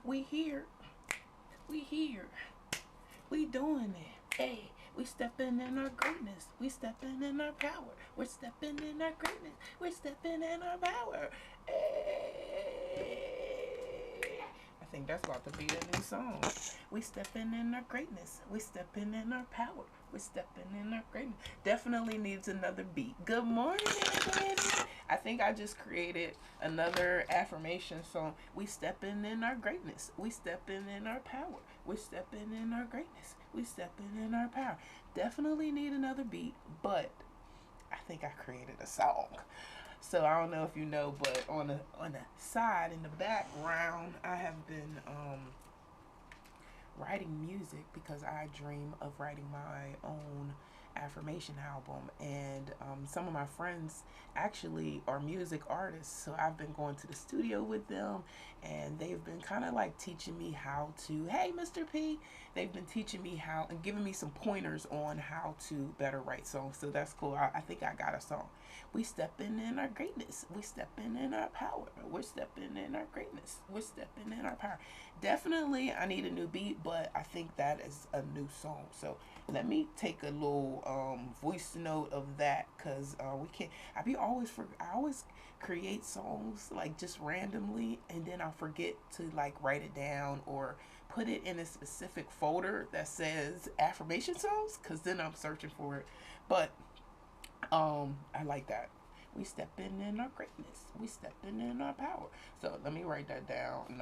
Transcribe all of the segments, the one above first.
We here. We here. We doing it. Hey, we stepping in our greatness. We stepping in our power. We're stepping in our greatness. We're stepping in our power. Hey. I think that's about to be a new song. We stepping in our greatness. We stepping in our power. We're stepping in our greatness. Definitely needs another beat. Good morning, everybody. I think I just created another affirmation song. We stepping in our greatness. We stepping in our power. We're stepping in our greatness. We stepping in our power. Definitely need another beat, but I think I created a song. So I don't know if you know, but on the side in the background, I have been writing music because I dream of writing my own affirmation album. And some of my friends actually are music artists, so I've been going to the studio with them, and they've been kind of like teaching me how to, hey Mr. P, they've been teaching me how and giving me some pointers on how to better write songs. So that's cool. I think I got a song. We stepping in our greatness. We stepping in our power. We're stepping in our greatness. We're stepping in our power. Definitely I need a new beat, but I think that is a new song. So let me take a little voice note of that, because we can't. I always create songs like just randomly, and then I'll forget to like write it down or put it in a specific folder that says affirmation songs, because then I'm searching for it. But I like that. We stepping in our greatness. We stepping in our power. So let me write that down, and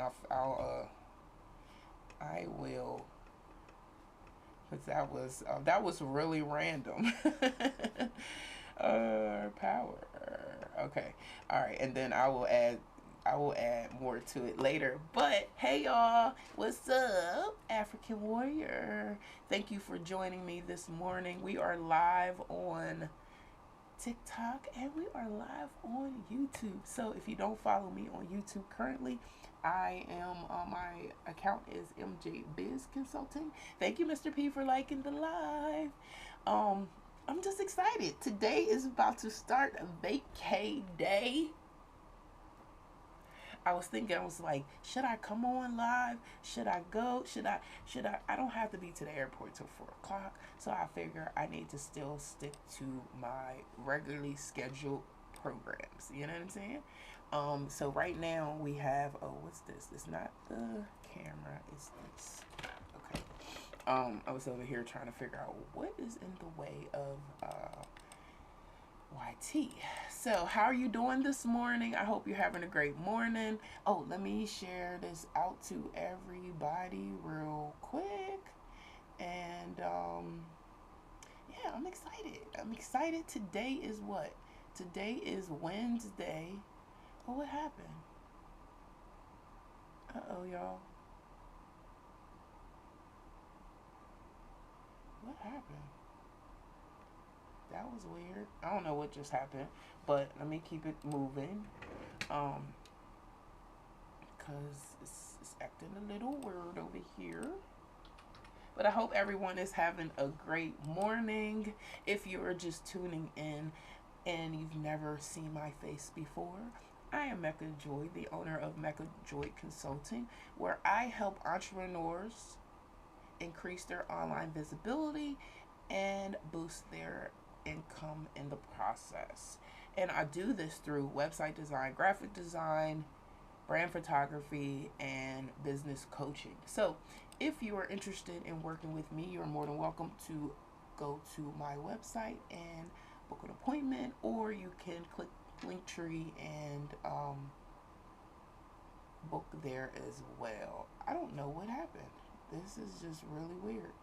I will, because that was really random. Power. Okay. All right, and then I will add more to it later. But hey y'all, what's up, African Warrior? Thank you for joining me this morning. We are live on TikTok, and we are live on YouTube. So if you don't follow me on YouTube currently, I am my account is MJ Biz Consulting. Thank you, Mr. P, for liking the live. I'm just excited. Today is about to start a vacay day. I was thinking, I was like, should I come on live? Should I go? I don't have to be to the airport till 4 o'clock. So I figure I need to still stick to my regularly scheduled programs. You know what I'm saying? So right now we have, oh, what's this? It's not the camera, it's this. Okay. I was over here trying to figure out what is in the way of, YT. So how are you doing this morning? I hope you're having a great morning. Oh, let me share this out to everybody real quick. And yeah, I'm excited. Today is what? Today is Wednesday. Oh, what happened? Uh-oh, y'all. What happened? That was weird. I don't know what just happened, but let me keep it moving. Because it's acting a little weird over here. But I hope everyone is having a great morning. If you're just tuning in and you've never seen my face before, I am Mecca Joy, the owner of Mecca Joy Consulting, where I help entrepreneurs increase their online visibility and boost their income in the process. And I do this through website design, graphic design, brand photography, and business coaching. So if you are interested in working with me, you're more than welcome to go to my website and book an appointment, or you can click Linktree and book there as well. I don't know what happened. This is just really weird.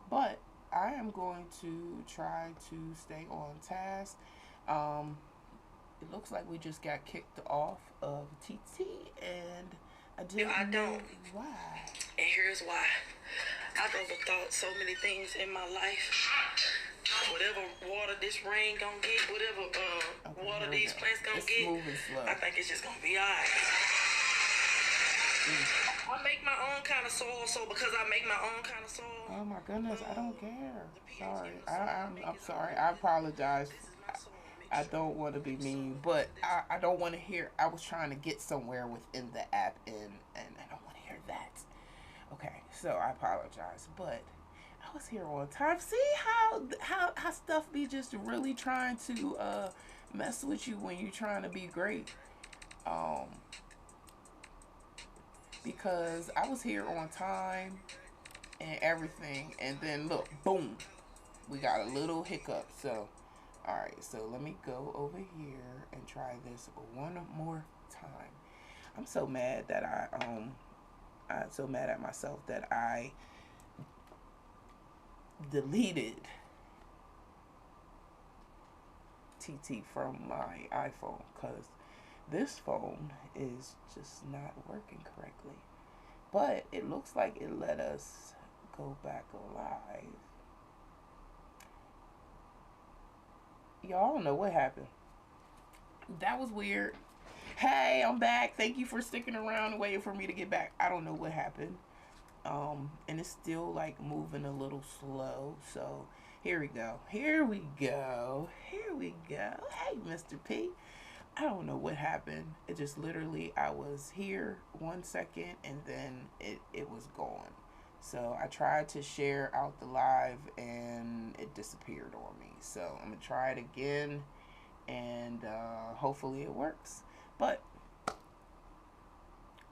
But I am going to try to stay on task. It looks like we just got kicked off of TT, and I didn't know why. And here's why. I've overthought so many things in my life. Whatever water this rain gonna get, whatever water these plants gonna get, I think it's just gonna be alright. I make my own kind of soil, so because I make my own kind of soil. Oh my goodness, I don't care. Sorry, I'm sorry. I apologize. I don't want to be mean, but I don't want to hear. I was trying to get somewhere within the app, and I don't want to hear that. Okay, so I apologize, but I was here on time. See how stuff be just really trying to mess with you when you're trying to be great. Because I was here on time and everything, and then look, boom, we got a little hiccup. So alright, so let me go over here and try this one more time. I'm so mad that I'm so mad at myself that I deleted TT from my iPhone, because this phone is just not working correctly. But it looks like it let us go back live. Y'all don't know what happened. That was weird. Hey, I'm back. Thank you for sticking around and waiting for me to get back. I don't know what happened. And it's still like moving a little slow. So here we go. Here we go. Here we go. Hey, Mr. P. I don't know what happened. It just literally, I was here 1 second and then it was gone. So I tried to share out the live and it disappeared on me. So I'm going to try it again and hopefully it works. But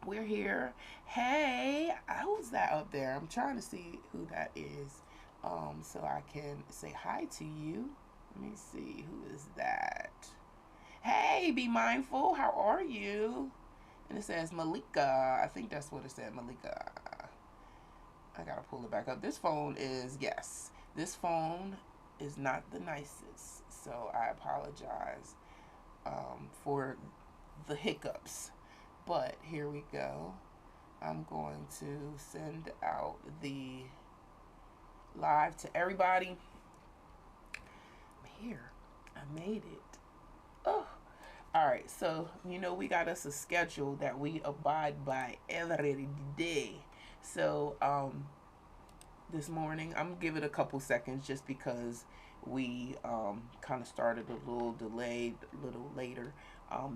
we're here. Hey, who's that up there? I'm trying to see who that is so I can say hi to you. Let me see, who is that? Hey, Be Mindful, how are you? And it says Malika. I think that's what it said, Malika. I gotta pull it back up. This phone is, yes, this phone is not the nicest. So I apologize for the hiccups. But here we go. I'm going to send out the live to everybody. I'm here. I made it. Oh. All right. So, you know, we got us a schedule that we abide by every day. So, this morning, I'm going to give it a couple seconds just because we kind of started a little delayed, a little later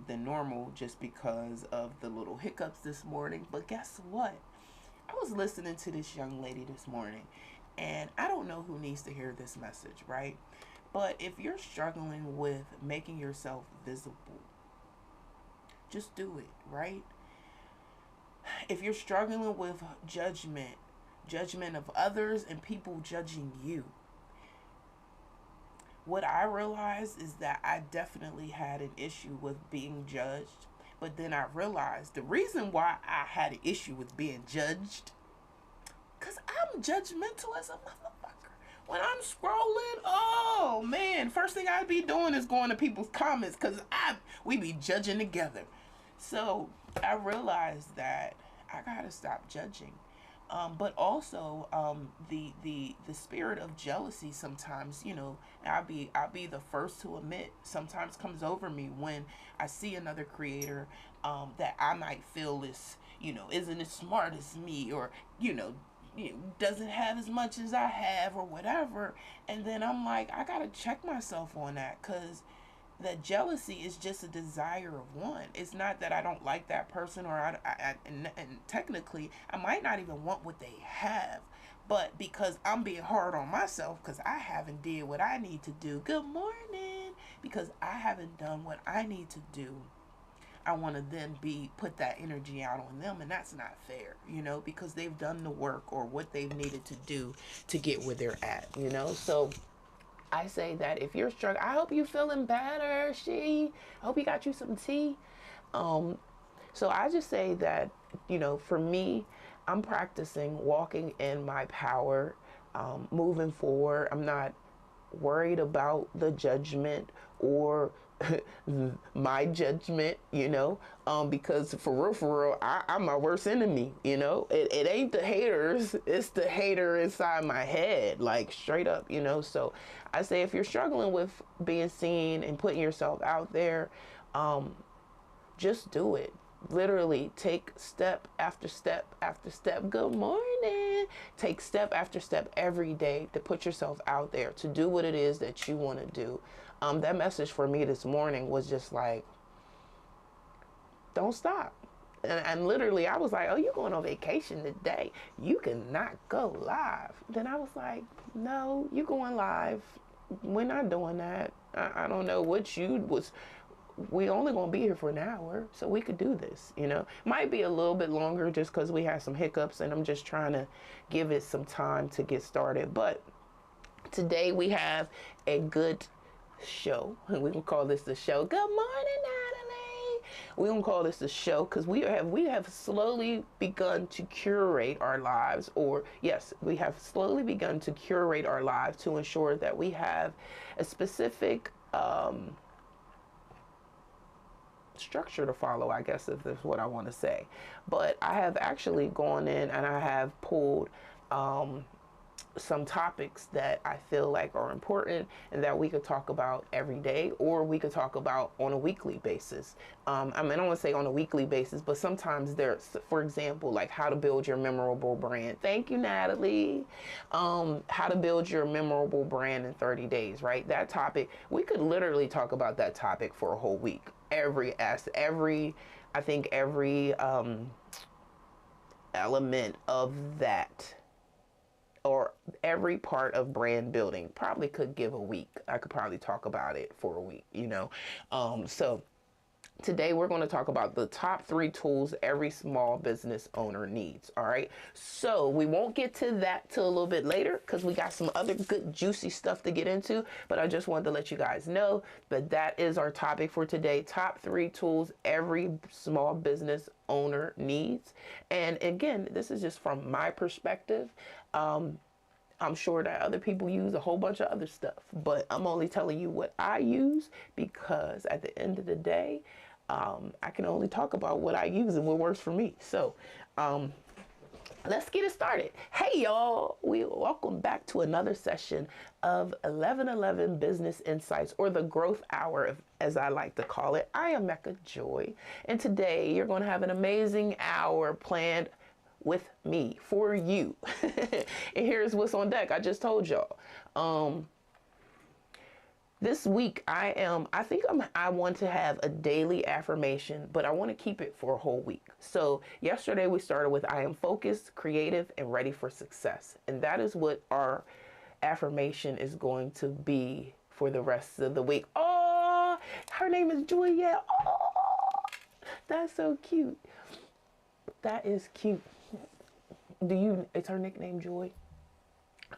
than normal just because of the little hiccups this morning. But guess what? I was listening to this young lady this morning, and I don't know who needs to hear this message, right? But if you're struggling with making yourself visible, just do it, right? If you're struggling with judgment of others and people judging you, what I realized is that I definitely had an issue with being judged. But then I realized the reason why I had an issue with being judged, because I'm judgmental as a motherfucker. When I'm scrolling, oh man, first thing I'd be doing is going to people's comments because we be judging together. So I realized that I gotta stop judging. But also the spirit of jealousy sometimes, you know, I'll be the first to admit, sometimes comes over me when I see another creator that I might feel is, you know, isn't as smart as me, or doesn't have as much as I have or whatever, and then I'm like, I gotta check myself on that, because that jealousy is just a desire of one. It's not that I don't like that person, or and technically I might not even want what they have, but because I'm being hard on myself because I haven't did what I need to do. Good morning. Because I haven't done what I need to do, I want to then put that energy out on them, and that's not fair, you know, because they've done the work or what they've needed to do to get where they're at, you know. So I say that if you're struggling, I hope you're feeling better. I hope you got you some tea. So I just say that, you know, for me, I'm practicing walking in my power, moving forward. I'm not worried about the judgment or my judgment, you know, because for real, I'm my worst enemy, you know. It ain't the haters, it's the hater inside my head, like straight up, you know. So I say if you're struggling with being seen and putting yourself out there, just do it. literally take step after step after step. Good morning. Take step after step every day to put yourself out there to do what it is that you want to do. That message for me this morning was just like, don't stop. And literally I was like, oh, you going on vacation today? You cannot go live. Then I was like, no, you going live. We're not doing that. I don't know what you was. We only gonna be here for an hour, so we could do this, you know. Might be a little bit longer just because we had some hiccups and I'm just trying to give it some time to get started. But today we have a good show. We can call this the show. Good morning, Natalie. We're gonna call this the show because we have slowly begun to curate our lives, or yes, we have slowly begun to curate our lives to ensure that we have a specific structure to follow, I guess, if that's what I want to say. But I have actually gone in and I have pulled some topics that I feel like are important and that we could talk about every day, or we could talk about on a weekly basis. I mean, I don't want to say on a weekly basis, but sometimes there's, for example, like how to build your memorable brand. Thank you, Natalie. How to build your memorable brand in 30 days, right? That topic, we could literally talk about that topic for a whole week. Every element of that, or every part of brand building, probably could give a week. I could probably talk about it for a week, you know. So today we're going to talk about the top 3 tools every small business owner needs. All right. So we won't get to that till a little bit later because we got some other good juicy stuff to get into. But I just wanted to let you guys know that that is our topic for today. Top 3 tools every small business owner needs. And again, this is just from my perspective. I'm sure that other people use a whole bunch of other stuff, but I'm only telling you what I use because at the end of the day, I can only talk about what I use and what works for me. So, let's get it started. Hey, y'all. Welcome back to another session of 1111 Business Insights, or the Growth Hour, as I like to call it. I am Mecca Joy, and today you're going to have an amazing hour planned with me for you. And here's what's on deck. I just told y'all. This week I want to have a daily affirmation, but I want to keep it for a whole week. So yesterday we started with I am focused, creative, and ready for success. And that is what our affirmation is going to be for the rest of the week. Oh, her name is Juliet. Oh, that's so cute. That is cute. Is her nickname Joy?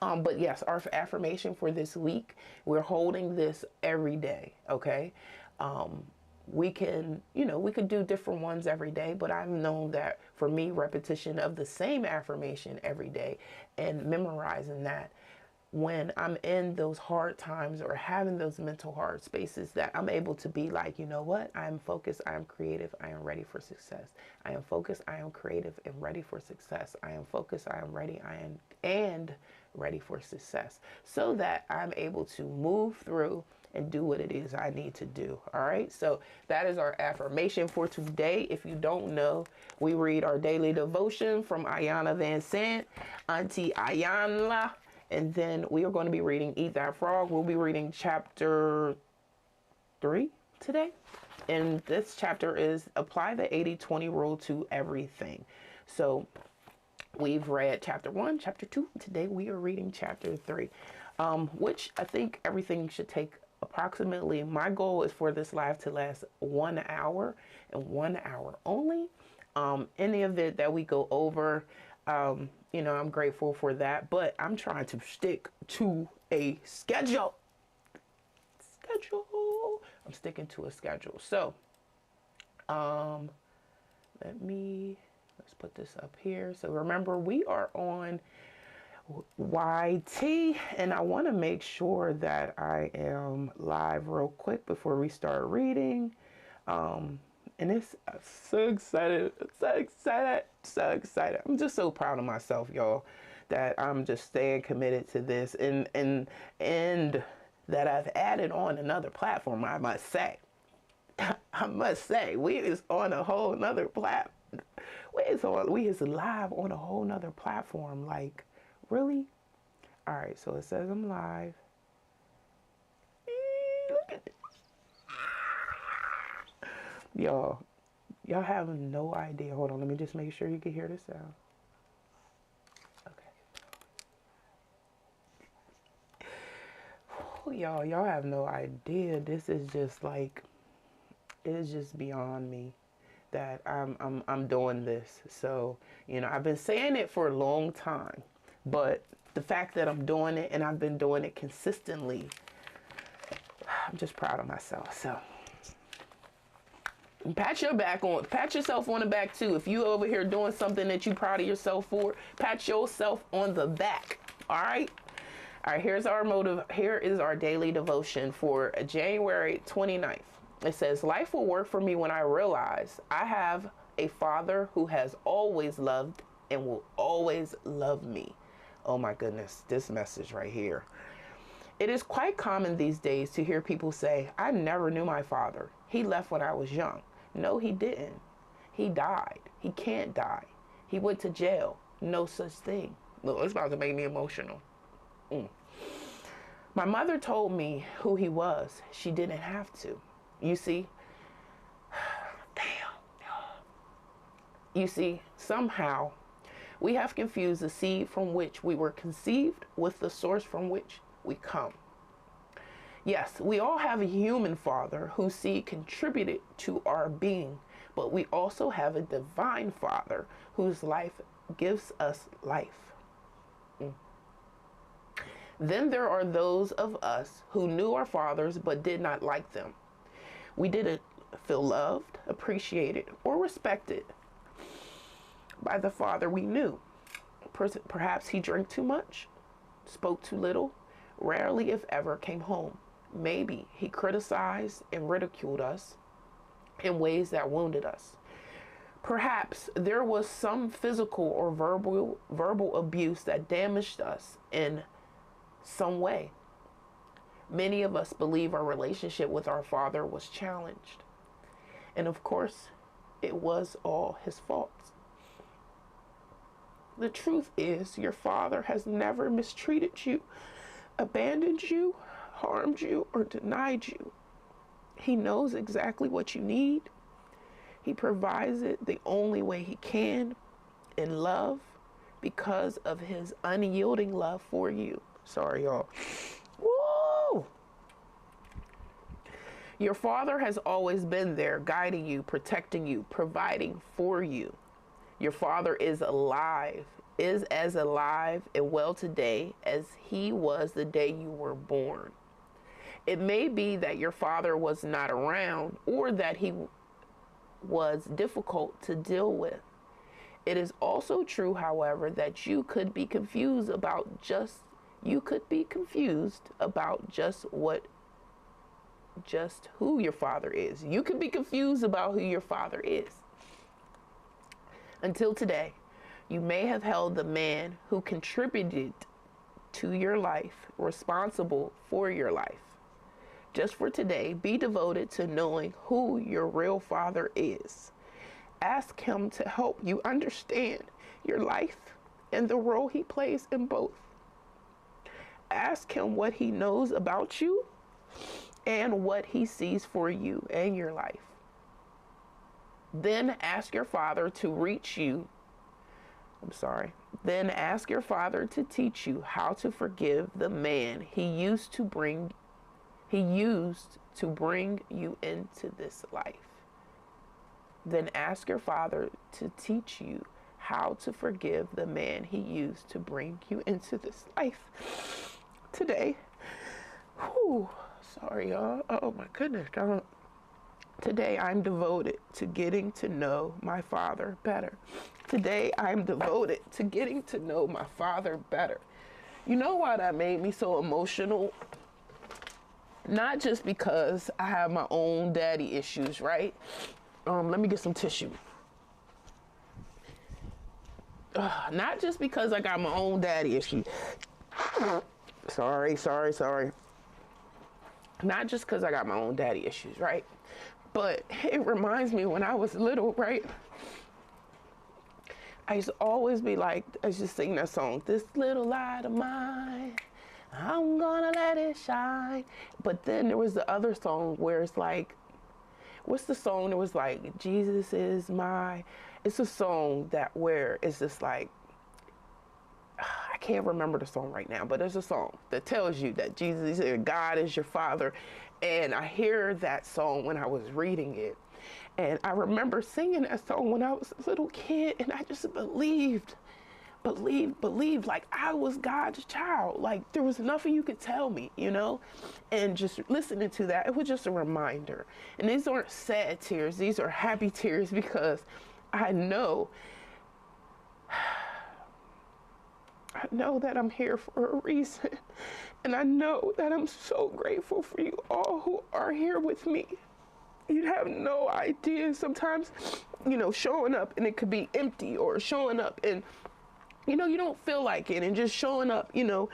But yes, our affirmation for this week, we're holding this every day. Okay. We can do different ones every day, but I've known that for me, repetition of the same affirmation every day and memorizing that, when I'm in those hard times or having those mental hard spaces, that I'm able to be like, you know what? I am focused. I am creative. I am ready for success. I am focused. I am creative and ready for success. I am focused. I am ready. And ready for success, so that I'm able to move through and do what it is I need to do. All right. So that is our affirmation for today. If you don't know, we read our daily devotion from Iyanla Vanzant, Auntie Iyanla. And then we are going to be reading Eat That Frog. We'll be reading chapter 3 today. And this chapter is Apply the 80-20 Rule to Everything. So we've read chapter 1, chapter 2. Today we are reading chapter 3, which I think everything should take approximately, my goal is for this live to last 1 hour and 1 hour only. In the event that we go over, I'm grateful for that, but I'm trying to stick to a schedule. I'm sticking to a schedule. So, let's put this up here. So remember, we are on YT, and I want to make sure that I am live real quick before we start reading. And I'm so excited. I'm just so proud of myself, y'all, that I'm just staying committed to this, and that I've added on another platform, I must say. I must say, we is on a whole nother platform. We is live on a whole nother platform. Like, really? All right, so it says I'm live. Look at this. Y'all have no idea. Hold on, let me just make sure you can hear the sound. Okay. Y'all have no idea. This is just like, it is just beyond me that I'm doing this. So, you know, I've been saying it for a long time, but the fact that I'm doing it and I've been doing it consistently, I'm just proud of myself. So pat yourself on the back too. If you over here doing something that you proud of yourself for, pat yourself on the back. All right. All right. Here is our daily devotion for January 29th. It says, life will work for me when I realize I have a Father who has always loved and will always love me. Oh my goodness, this message right here. It is quite common these days to hear people say, I never knew my father. He left when I was young. No, he didn't. He died. He can't die. He went to jail. No such thing. Look, it's about to make me emotional. My mother told me who he was. She didn't have to. You see, somehow we have confused the seed from which we were conceived with the source from which we come. Yes, we all have a human father whose seed contributed to our being, but we also have a divine Father whose life gives us life. Then there are those of us who knew our fathers but did not like them. We didn't feel loved, appreciated, or respected by the father we knew. Perhaps he drank too much, spoke too little, rarely if ever came home. Maybe he criticized and ridiculed us in ways that wounded us. Perhaps there was some physical or verbal abuse that damaged us in some way. Many of us believe our relationship with our father was challenged. And of course, it was all his fault. The truth is, your father has never mistreated you, abandoned you, harmed you, or denied you. He knows exactly what you need. He provides it the only way he can, in love, because of his unyielding love for you. Sorry, y'all. Woo! Your father has always been there, guiding you, protecting you, providing for you. Your father is alive, is as alive and well today as he was the day you were born. It may be that your father was not around or that he was difficult to deal with. It is also true, however, that you could be confused about just who your father is. You could be confused about who your father is. Until today, you may have held the man who contributed to your life responsible for your life. Just for today, be devoted to knowing who your real father is. Ask him to help you understand your life and the role he plays in both. Ask him what he knows about you and what he sees for you and your life. Then ask your father to Then ask your father to teach you how to forgive the man he used to bring you into this life. Then ask your father to teach you how to forgive the man he used to bring you into this life. Today, sorry y'all, oh my goodness, today I'm devoted to getting to know my father better. Today I'm devoted to getting to know my father better. You know why that made me so emotional? Not just because I have my own daddy issues, right? Let me get some tissue. Not just because I got my own daddy issues. Sorry. Not just because I got my own daddy issues, right? But it reminds me when I was little, right? I used to always be like, I used to sing that song, this little light of mine, I'm gonna let it shine. But then there was the other song where it's like, what's the song that was like, Jesus is my, it's a song that where it's just like, I can't remember the song right now, but there's a song that tells you that Jesus, God is your father. And I hear that song when I was reading it. And I remember singing that song when I was a little kid, and I just believed like I was God's child. Like there was nothing you could tell me, you know? And just listening to that, it was just a reminder. And these aren't sad tears, these are happy tears, because I know that I'm here for a reason. And I know that I'm so grateful for you all who are here with me. You have no idea. Sometimes, you know, showing up and it could be empty, or showing up and, you know, you don't feel like it, and just showing up, you know,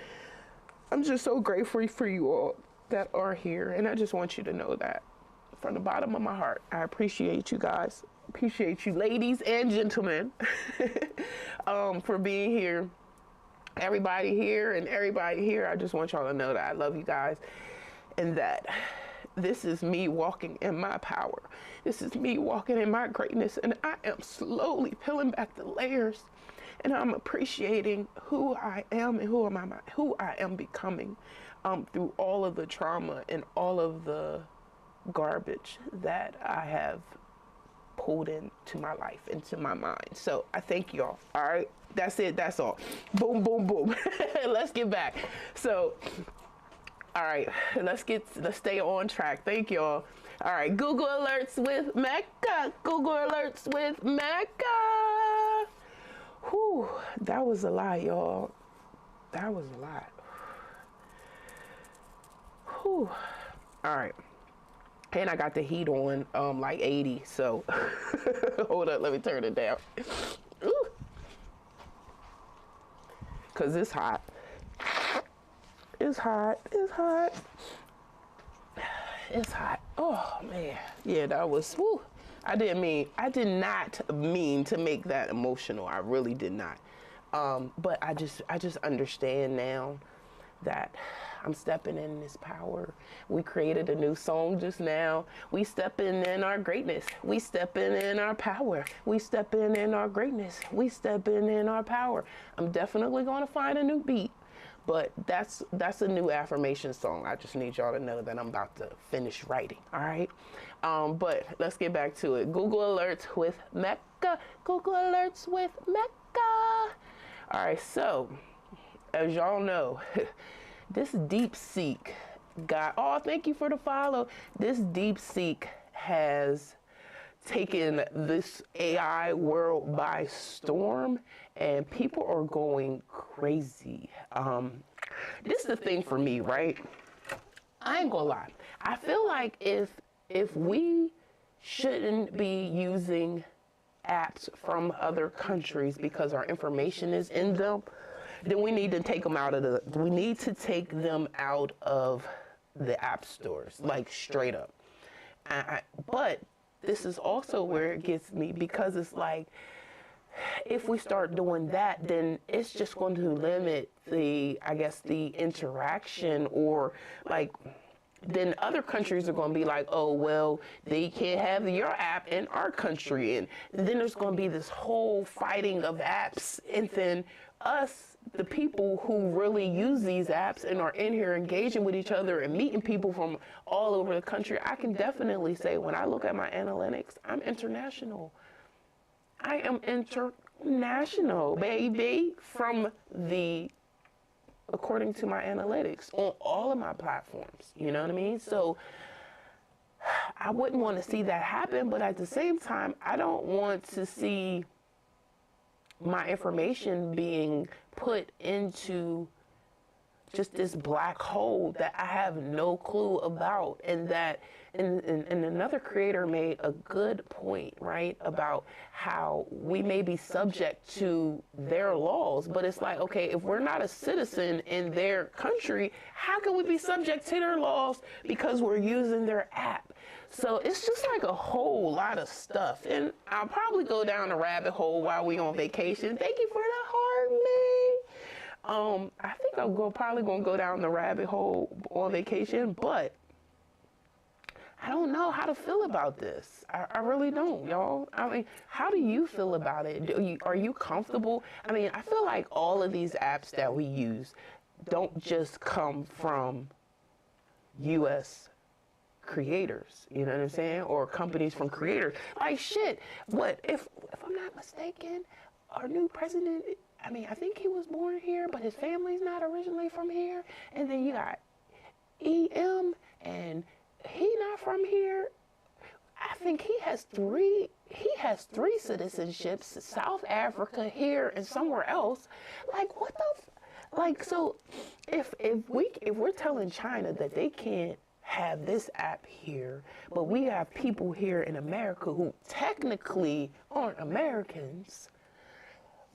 I'm just so grateful for you all that are here. And I just want you to know that from the bottom of my heart. I appreciate you guys. Appreciate you ladies and gentlemen for being here. Everybody here and everybody here, I just want y'all to know that I love you guys, and that this is me walking in my power. This is me walking in my greatness, and I am slowly peeling back the layers, and I'm appreciating who I am and who I am becoming through all of the trauma and all of the garbage that I have pulled into my life, into my mind. So I thank y'all. All right, that's it. That's all. Boom, boom, boom. Let's get back. So, all right, let's stay on track. Thank y'all. All right, Google Alerts with Mecca. Google Alerts with Mecca. Whew, that was a lot, y'all. That was a lot. Whew. All right. And I got the heat on like 80, so hold up, let me turn it down. Ooh. Cause it's hot. It's hot. It's hot. It's hot. Oh man. Yeah, that was woo. I did not mean to make that emotional. I really did not. But I just understand now that I'm stepping in this power. We created a new song just now. We stepping in our greatness. We stepping in our power. We stepping in our greatness. We stepping in our power. I'm definitely going to find a new beat, but that's a new affirmation song. I just need y'all to know that I'm about to finish writing. All right. But let's get back to it. Google Alerts with Mecca. Google Alerts with Mecca. All right. So as y'all know, this DeepSeek got, oh, thank you for the follow. This DeepSeek has taken this AI world by storm, and people are going crazy. This is the thing for me, right? I ain't gonna lie. I feel like if we shouldn't be using apps from other countries because our information is in them, then we need to take them out of the app stores, like straight up. But this is also where it gets me, because it's like, if we start doing that, then it's just going to limit the interaction, or like, then other countries are going to be like, oh, well, they can't have your app in our country. And then there's going to be this whole fighting of apps. And then us, the people who really use these apps and are in here engaging with each other and meeting people from all over the country, I can definitely say when I look at my analytics, I'm international. I am international, baby, according to my analytics on all of my platforms. You know what I mean? So I wouldn't want to see that happen, but at the same time, I don't want to see my information being put into just this black hole that I have no clue about. And that, and another creator made a good point, right, about how we may be subject to their laws, but it's like, okay, if we're not a citizen in their country, how can we be subject to their laws because we're using their app? So it's just like a whole lot of stuff. And I'll probably go down a rabbit hole while we on vacation. Thank you for the heart, man. I think I'm probably going to go down the rabbit hole on vacation, but I don't know how to feel about this. I really don't, y'all. I mean, how do you feel about it? Are you comfortable? I mean, I feel like all of these apps that we use don't just come from U.S. creators, you know what I'm saying? Or companies from creators. Like, shit, what, if I'm not mistaken, our new president, I mean, I think he was born here, but his family's not originally from here. And then you got EM, and he not from here. I think he has three citizenships, South Africa, here, and somewhere else. Like, what the, like, so if we're telling China that they can't have this app here, but we have people here in America who technically aren't Americans,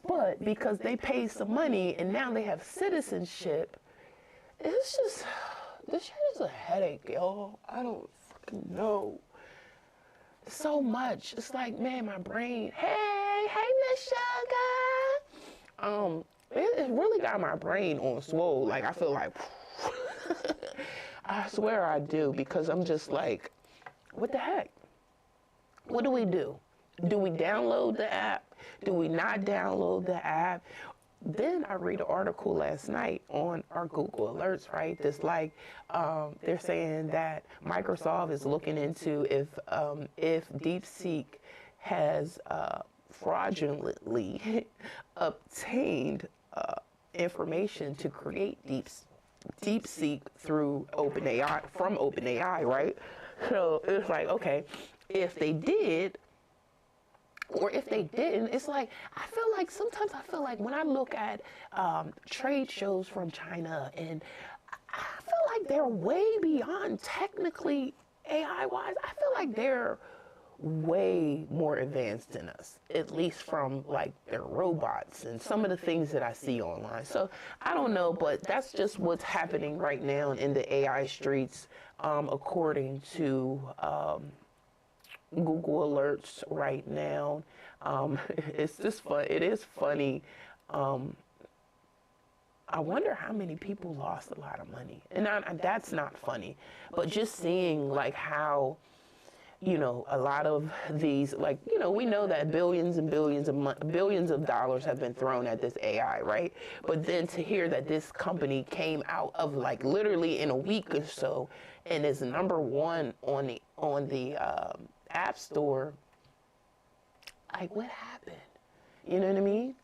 but because they paid some money and now they have citizenship, it's just, this shit is a headache, y'all. I don't fucking know. So much. It's like, man, my brain, hey, Miss Sugar. It really got my brain on swole. Like, I feel like, I swear I do, because I'm just like, what the heck? What do we do? Do we download the app? Do we not download the app? Then I read an article last night on our Google Alerts, right? This like, they're saying that Microsoft is looking into if DeepSeek has fraudulently obtained information to create DeepSeek through OpenAI, from OpenAI, right? So it's like, okay, if they did, or if they didn't, it's like, sometimes I feel like when I look at trade shows from China, and I feel like they're way beyond technically AI-wise. I feel like they're way more advanced than us, at least from like their robots and some of the things that I see online. So I don't know, but that's just what's happening right now in the AI streets, according to Google Alerts right now. It's just fun. It is funny. I wonder how many people lost a lot of money. And that's not funny, but just seeing like how, you know, a lot of these, like, you know, we know that billions and billions of dollars have been thrown at this AI, right? But then to hear that this company came out of like literally in a week or so and is #1 on the App Store, like, what happened? You know what I mean?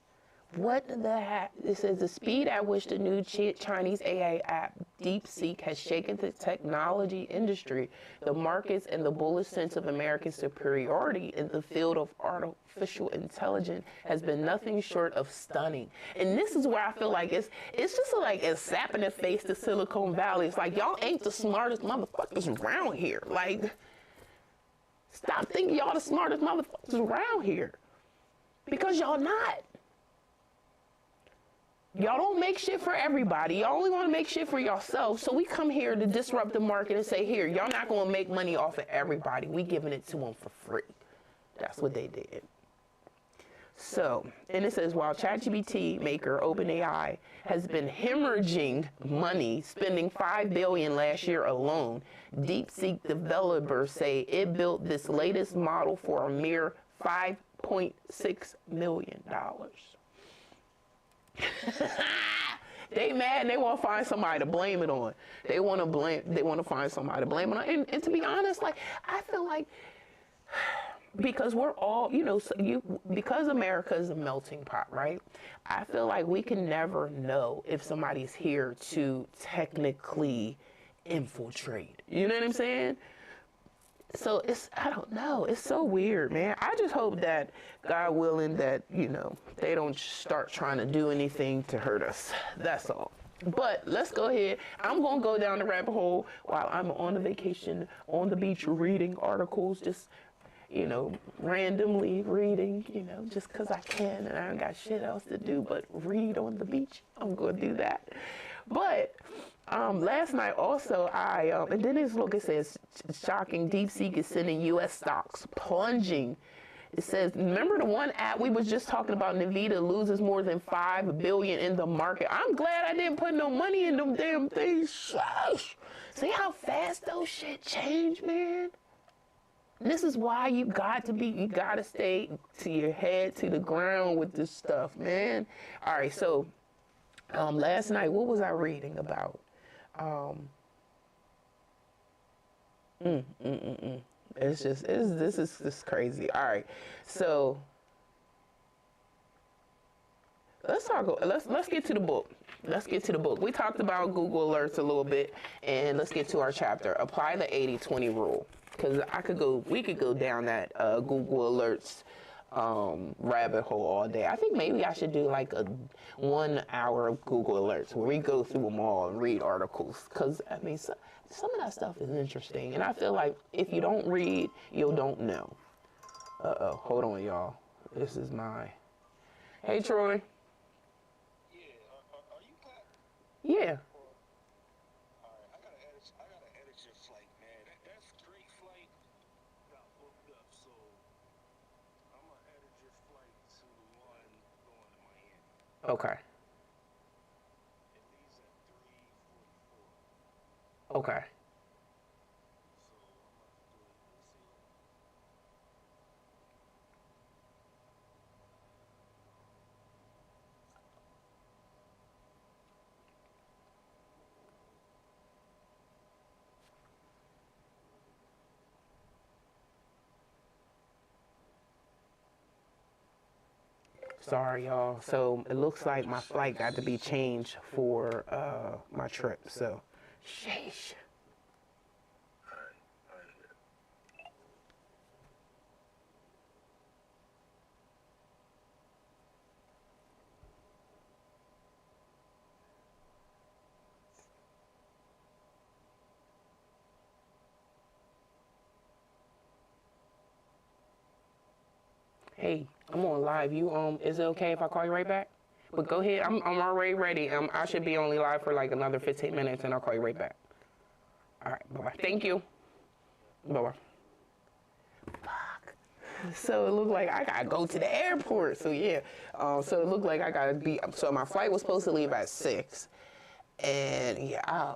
What the heck? It says the speed at which the new Chinese AI app DeepSeek has shaken the technology industry, the markets, and the bullish sense of American superiority in the field of artificial intelligence has been nothing short of stunning. And this is where I feel like it's just like a slap in the face to Silicon Valley. It's like, y'all ain't the smartest motherfuckers around here. Like, stop thinking y'all the smartest motherfuckers around here, because y'all not. Y'all don't make shit for everybody. Y'all only want to make shit for yourself. So we come here to disrupt the market and say, here, y'all not going to make money off of everybody. We giving it to them for free. That's what they did. So, and it says, while ChatGPT maker OpenAI has been hemorrhaging money, spending $5 billion last year alone, DeepSeek developers say it built this latest model for a mere $5.6 million. They mad and they want to find somebody to blame it on. They want to find somebody to blame it on. And to be honest, like, I feel like, because we're all, you know, because America is a melting pot, right? I feel like we can never know if somebody's here to technically infiltrate. You know what I'm saying? So I don't know. It's so weird, man. I just hope that, God willing, that, you know, they don't start trying to do anything to hurt us. That's all. But let's go ahead. I'm going to go down the rabbit hole while I'm on a vacation on the beach reading articles, just, randomly reading, just because I can and I don't got shit else to do but read on the beach. I'm going to do that. But last night also, and then this look, it says, shocking, DeepSeek is sending U.S. stocks plunging. It says, remember the one app we was just talking about, Nvidia loses more than $5 billion in the market. I'm glad I didn't put no money in them damn things. Shush. See how fast those shit change, man? This is why you got to stay to your head to the ground with this stuff, man. All right, so last night, what was I reading about? This is just crazy. All right, so let's get to the book. Let's get to the book. We talked about Google Alerts a little bit, and let's get to our chapter. Apply the 80-20 rule, because we could go down that Google Alerts rabbit hole all day. I think maybe I should do like a 1 hour of Google Alerts where we go through them all and read articles, because I mean some of that stuff is interesting, and I feel like if you don't read, you don't know. Hold on, y'all. This is my. Hey, Troy. Yeah, are you back? Yeah. All right, I gotta edit your flight, man. That's great flight got booked up, so I'm gonna edit your flight to the one going to Miami. Okay. It leaves at 3:44. Okay. Sorry, y'all. So it looks like my flight got to be changed for my trip. So, sheesh. Hey, I'm on live. Is it okay if I call you right back? But go ahead. I'm already ready. I should be only live for like another 15 minutes, and I'll call you right back. All right. Bye bye. Thank you. Bye bye. Fuck. So it looked like I gotta go to the airport. So yeah. So it looked like I gotta be. So my flight was supposed to leave at 6. And yeah, I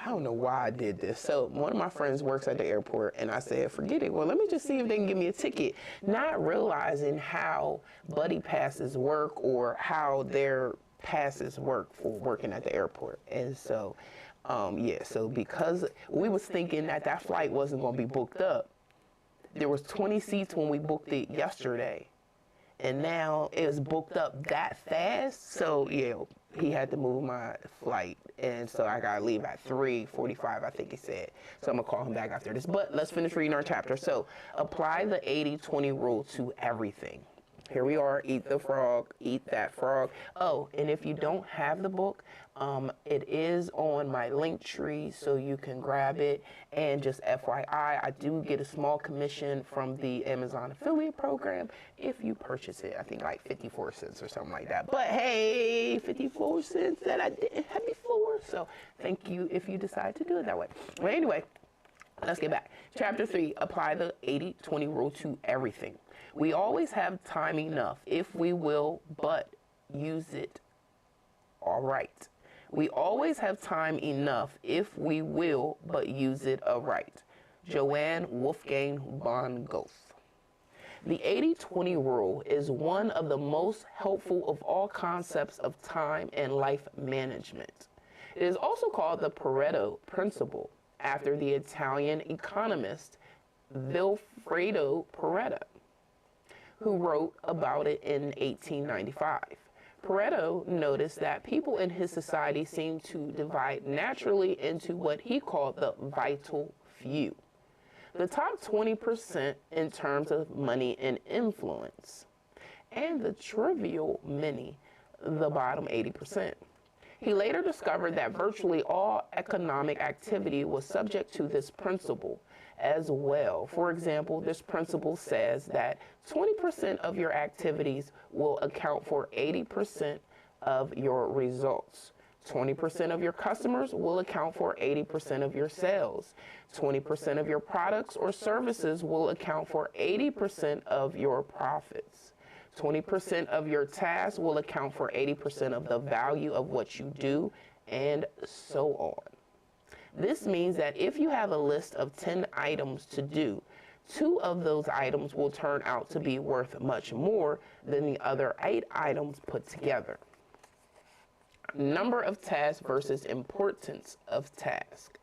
don't know why I did this. So one of my friends works at the airport, and I said, forget it. Well, let me just see if they can give me a ticket. Not realizing how buddy passes work or how their passes work for working at the airport. And so, yeah, so because we was thinking that flight wasn't going to be booked up, there was 20 seats when we booked it yesterday. And now it was booked up that fast. So, yeah, he had to move my flight. And so I got to leave at 3:45, I think he said. So I'm going to call him back after this. But let's finish reading our chapter. So apply the 80-20 rule to everything. Here we are, eat the frog, eat that frog. Oh, and if you don't have the book, it is on my link tree, so you can grab it. And just FYI, I do get a small commission from the Amazon affiliate program if you purchase it. I think like 54 cents or something like that. But hey, 54 cents that I didn't have before. So thank you if you decide to do it that way. Well, anyway, let's get back. Chapter 3, apply the 80-20 rule to everything. We always have time enough if we will, but use it all right. We always have time enough if we will, but use it aright. Johann Wolfgang von Goethe. The 80-20 rule is one of the most helpful of all concepts of time and life management. It is also called the Pareto principle, after the Italian economist Vilfredo Pareto, who wrote about it in 1895. Pareto noticed that people in his society seemed to divide naturally into what he called the vital few, the top 20% in terms of money and influence, and the trivial many, the bottom 80%. He later discovered that virtually all economic activity was subject to this principle as well. For example, this principle says that 20% of your activities will account for 80% of your results. 20% of your customers will account for 80% of your sales. 20% of your products or services will account for 80% of your profits. 20% of your tasks will account for 80% of the value of what you do, and so on. This means that if you have a list of 10 items to do, 2 of those items will turn out to be worth much more than the other 8 items put together. Number of tasks versus importance of tasks.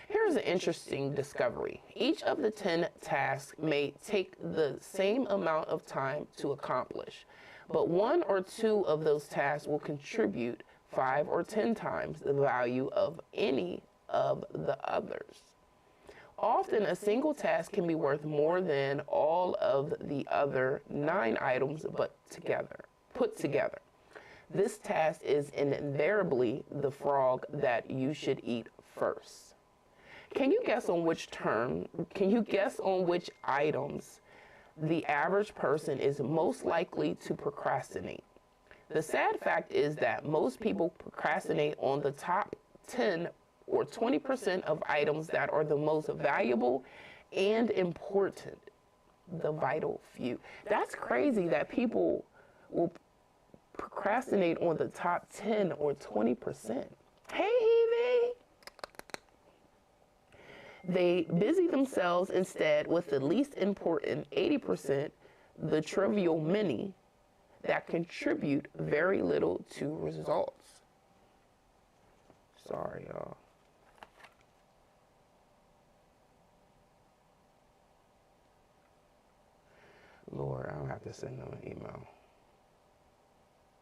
Here's an interesting discovery. Each of the 10 tasks may take the same amount of time to accomplish, but 1 or 2 of those tasks will contribute 5 or 10 times the value of any of the others. Often, a single task can be worth more than all of the other 9 items put together. This task is invariably the frog that you should eat first. Can you guess on which items the average person is most likely to procrastinate? The sad fact is that most people procrastinate on the top 10 or 20% of items that are the most valuable and important, the vital few. That's crazy that people will procrastinate on the top 10 or 20%. Hey, Evie! They busy themselves instead with the least important 80%, the trivial many, that contribute very little to results. Sorry, y'all. Lord, I don't have to send them an email.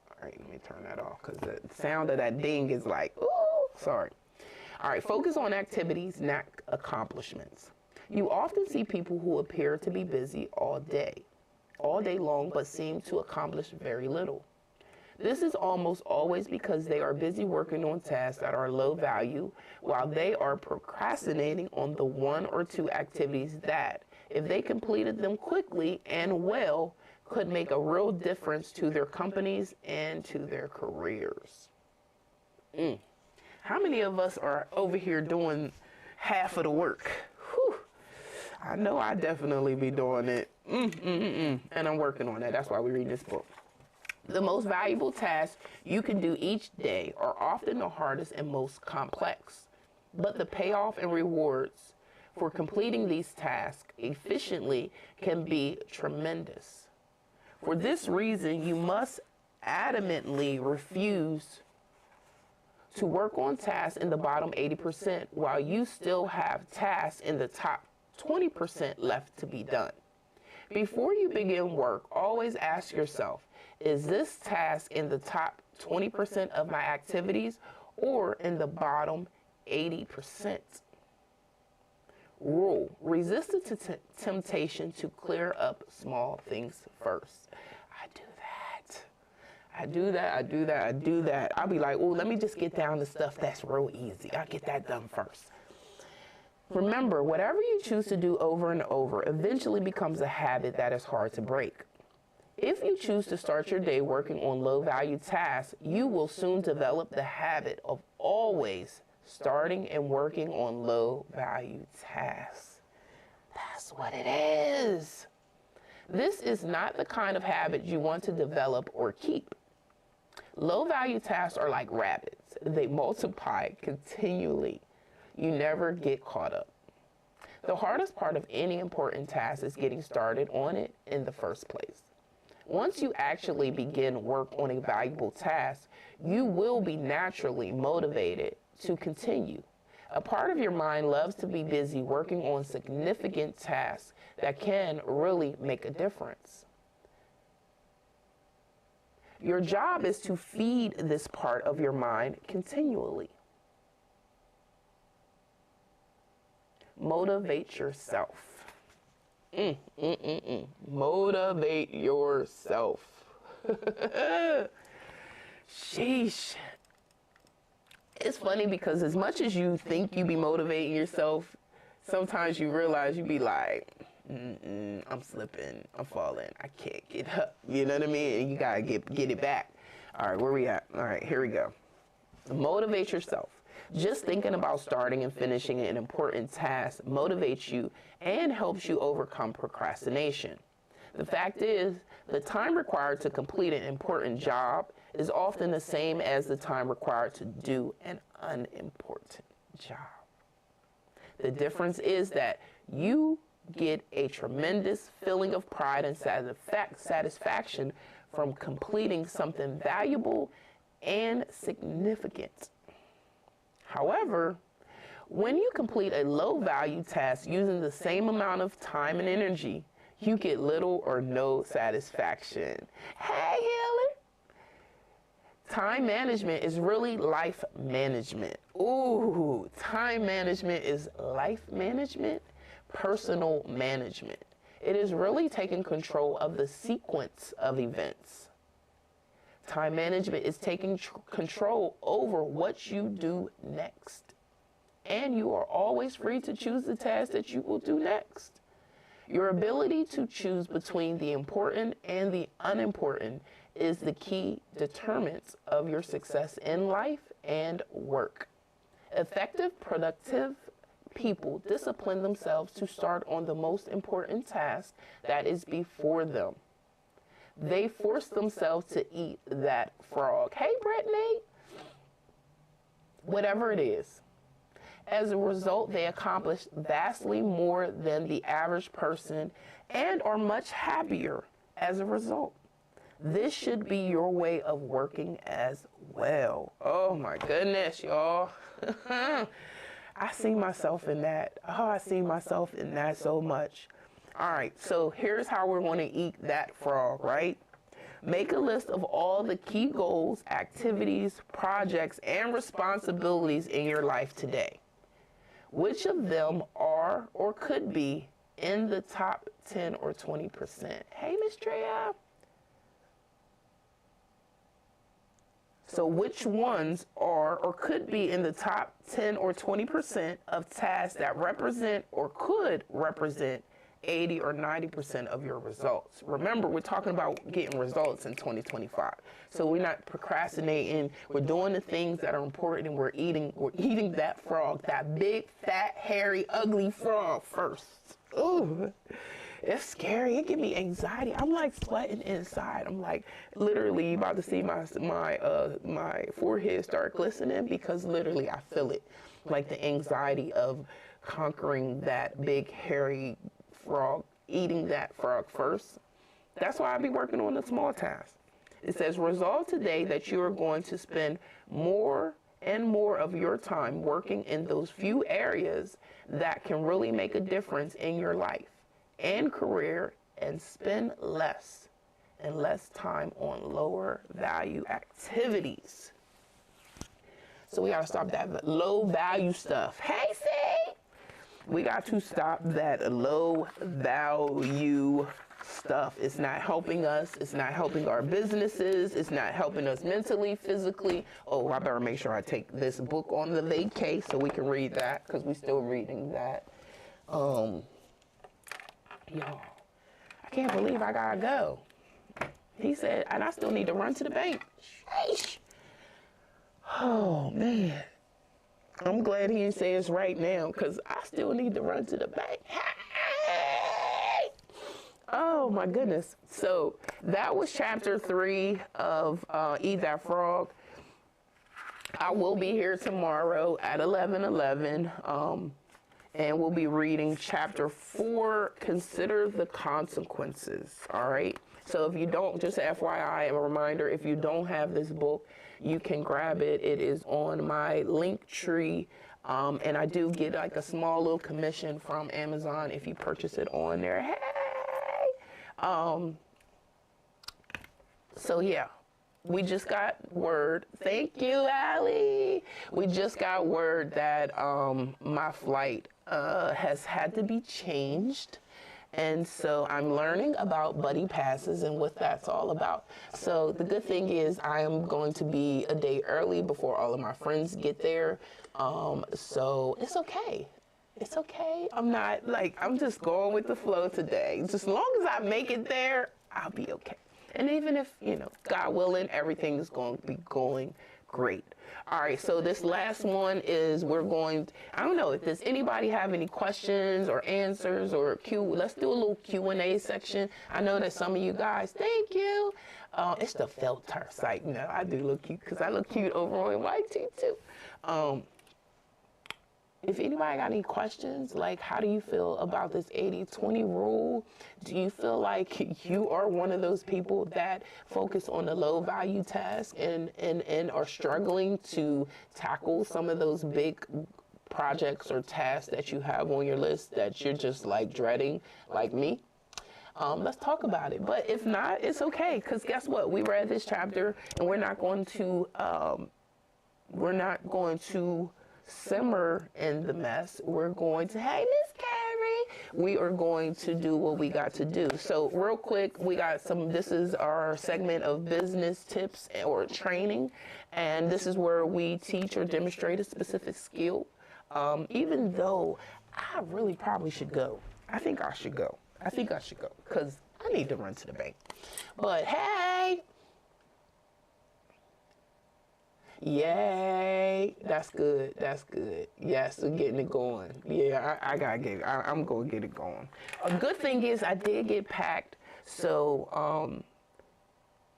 All right, let me turn that off because the sound of that ding is like, ooh, sorry. All right, focus on activities, not accomplishments. You often see people who appear to be busy all day long, but seem to accomplish very little. This is almost always because they are busy working on tasks that are low value, while they are procrastinating on the 1 or 2 activities that, if they completed them quickly and well, could make a real difference to their companies and to their careers. How many of us are over here doing half of the work? Whew. I know I definitely be doing it. And I'm working on that. That's why we read this book. The most valuable tasks you can do each day are often the hardest and most complex. But the payoff and rewards for completing these tasks efficiently can be tremendous. For this reason, you must adamantly refuse to work on tasks in the bottom 80% while you still have tasks in the top 20% left to be done. Before you begin work, always ask yourself, is this task in the top 20% of my activities or in the bottom 80%? Rule: resist the temptation to clear up small things first. I do that. I'll be like, oh, let me just get down to stuff that's real easy. I'll get that done first. Remember, whatever you choose to do over and over eventually becomes a habit that is hard to break. If you choose to start your day working on low-value tasks, you will soon develop the habit of always starting and working on low-value tasks. That's what it is. This is not the kind of habit you want to develop or keep. Low-value tasks are like rabbits. They multiply continually. You never get caught up. The hardest part of any important task is getting started on it in the first place. Once you actually begin work on a valuable task, you will be naturally motivated to continue. A part of your mind loves to be busy working on significant tasks that can really make a difference. Your job is to feed this part of your mind continually. Motivate yourself. Motivate yourself. Sheesh. It's funny because as much as you think you be motivating yourself, sometimes you realize you be like, I'm slipping, I'm falling, I can't get up. You know what I mean? And you gotta get it back. All right, where we at? All right, here we go. Motivate yourself. Just thinking about starting and finishing an important task motivates you and helps you overcome procrastination. The fact is, the time required to complete an important job is often the same as the time required to do an unimportant job. The difference is that you get a tremendous feeling of pride and satisfaction from completing something valuable and significant. However, when you complete a low-value task using the same amount of time and energy, you get little or no satisfaction. Hey, Healer! Time management is really life management. Ooh, time management is life management, personal management. It is really taking control of the sequence of events. Time management is taking control over what you do next. And you are always free to choose the task that you will do next. Your ability to choose between the important and the unimportant is the key determinant of your success in life and work. Effective, productive people discipline themselves to start on the most important task that is before them. They force themselves to eat that frog. Hey, Brittany! Whatever it is. As a result, they accomplish vastly more than the average person and are much happier as a result. This should be your way of working as well. Oh my goodness, y'all. I see myself in that. Oh, I see myself in that so much. All right, so here's how we're going to eat that frog, right? Make a list of all the key goals, activities, projects, and responsibilities in your life today. Which of them are or could be in the top 10 or 20%? Hey, Miss Treya. So which ones are or could be in the top 10 or 20% of tasks that represent or could represent 80 or 90% of your results? Remember, we're talking about getting results in 2025. So we're not procrastinating. We're doing the things that are important, and we're eating that frog, that big, fat, hairy, ugly frog first. Ooh, it's scary. It gives me anxiety. I'm like sweating inside. I'm like literally about to see my forehead start glistening because literally I feel it, like the anxiety of conquering that big, hairy frog, eating that frog first. That's why I be working on the small tasks. It says, resolve today that you are going to spend more and more of your time working in those few areas that can really make a difference in your life and career, and spend less and less time on lower value activities. So we got to stop that low value stuff. Hey, see? We got to stop that low value stuff. It's not helping us. It's not helping our businesses. It's not helping us mentally, physically. Oh, I better make sure I take this book on the vacay so we can read that, because we're still reading that. Y'all, I can't believe I gotta go. He said, and I still need to run to the bank. Sheesh. Oh, man. I'm glad he didn't say it's right now, because I still need to run to the bank. Hey! Oh, my goodness. So that was chapter 3 of Eat That Frog. I will be here tomorrow at 11:11. And we'll be reading chapter 4, Consider the Consequences, all right? So if you don't, just FYI, a reminder, if you don't have this book, you can grab it. It is on my Linktree, and I do get like a small little commission from Amazon if you purchase it on there. Hey! So yeah. We just got word. Thank you, Allie. We just got word that my flight has had to be changed. And so I'm learning about buddy passes and what that's all about. So the good thing is I am going to be a day early before all of my friends get there. So it's okay. It's okay. I'm just going with the flow today. Just as long as I make it there, I'll be okay. And even if, God willing, everything is going to be going great. All right, so this last one is I don't know, if does anybody have any questions or answers or let's do a little Q&A section. I know that some of you guys, thank you. It's the filter site. I do look cute because I look cute over on YT too. If anybody got any questions, like how do you feel about this 80-20 rule? Do you feel like you are one of those people that focus on the low value tasks and are struggling to tackle some of those big projects or tasks that you have on your list that you're just like dreading, like me? Let's talk about it. But if not, it's okay, because guess what? We read this chapter and we're not going to simmer in the mess. We're going to, hey, Miss Carrie, we are going to do what we got to do. So real quick, this is our segment of business tips or training. And this is where we teach or demonstrate a specific skill. Even though I really probably should go. I think I should go because I need to run to the bank. But hey, yay, that's good. Yes, we're getting it going. Yeah, I gotta get it. I'm gonna get it going. A good thing is I did get packed, so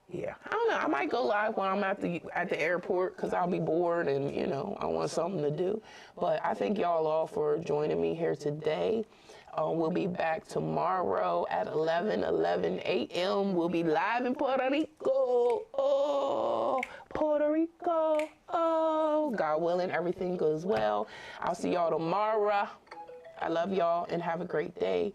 yeah, I don't know, I might go live when I'm at the airport because I'll be bored and I want something to do. But I thank y'all all for joining me here today. We'll be back tomorrow at 11 a.m. We'll be live in Puerto Rico. Oh, Puerto Rico. Oh, God willing, everything goes well. I'll see y'all tomorrow. I love y'all and have a great day.